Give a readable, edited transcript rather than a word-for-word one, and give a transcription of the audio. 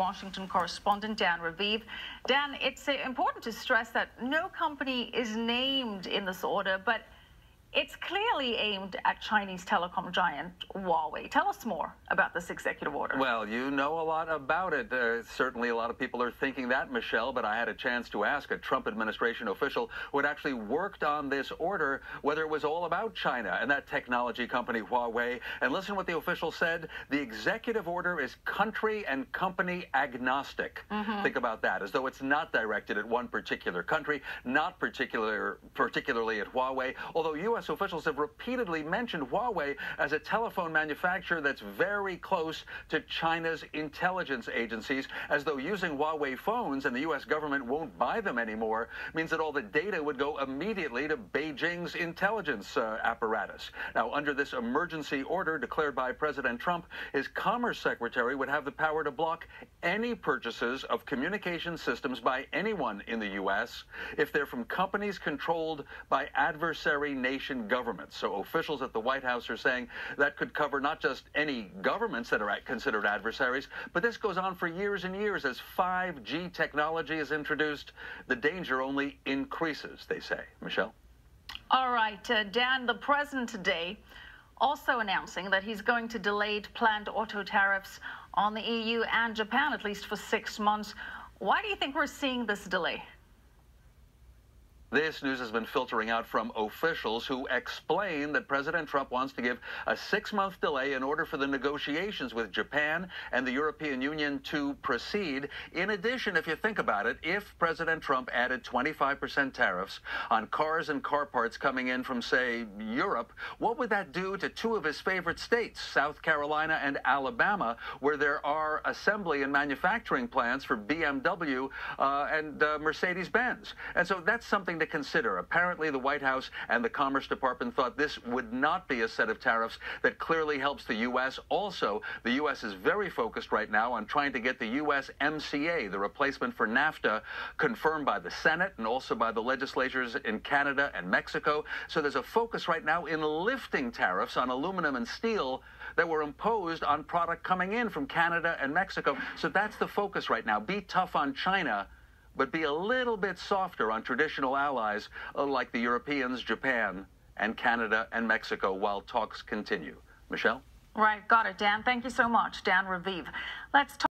Washington correspondent Dan Raviv. Dan, it's important to stress that no company is named in this order, but it's clearly aimed at Chinese telecom giant Huawei. Tell us more about this executive order. Well, you know a lot about it. Certainly a lot of people are thinking that, Michelle, but I had a chance to ask a Trump administration official who had actually worked on this order whether it was all about China and that technology company Huawei. And listen what the official said. The executive order is country and company agnostic. Think about that, as though it's not directed at one particular country, not particularly at Huawei, although U.S. officials have repeatedly mentioned Huawei as a telephone manufacturer that's very close to China's intelligence agencies, as though using Huawei phones and the U.S. government won't buy them anymore means that all the data would go immediately to Beijing's intelligence apparatus. Now, under this emergency order declared by President Trump, his Commerce Secretary would have the power to block any purchases of communication systems by anyone in the U.S. if they're from companies controlled by adversary nation governments. So officials at the White House are saying that could cover not just any governments that are considered adversaries, but this goes on for years and years. As 5G technology is introduced, the danger only increases, they say. Michelle? All right, Dan, the president today also announcing that he's going to delay planned auto tariffs on the EU and Japan, at least for 6 months. Why do you think we're seeing this delay? This news has been filtering out from officials who explain that President Trump wants to give a 6-month delay in order for the negotiations with Japan and the European Union to proceed. In addition, if you think about it, if President Trump added 25% tariffs on cars and car parts coming in from, say, Europe, what would that do to two of his favorite states, South Carolina and Alabama, where there are assembly and manufacturing plants for BMW and Mercedes-Benz? And so that's something to consider. Apparently, the White House and the Commerce Department thought this would not be a set of tariffs that clearly helps the U.S. Also, the U.S. is very focused right now on trying to get the USMCA, the replacement for NAFTA, confirmed by the Senate and also by the legislatures in Canada and Mexico. So there's a focus right now in lifting tariffs on aluminum and steel that were imposed on product coming in from Canada and Mexico. So that's the focus right now. Be tough on China, but be a little bit softer on traditional allies like the Europeans, Japan, and Canada and Mexico while talks continue. Michelle? Right, got it, Dan. Thank you so much, Dan Raviv. Let's talk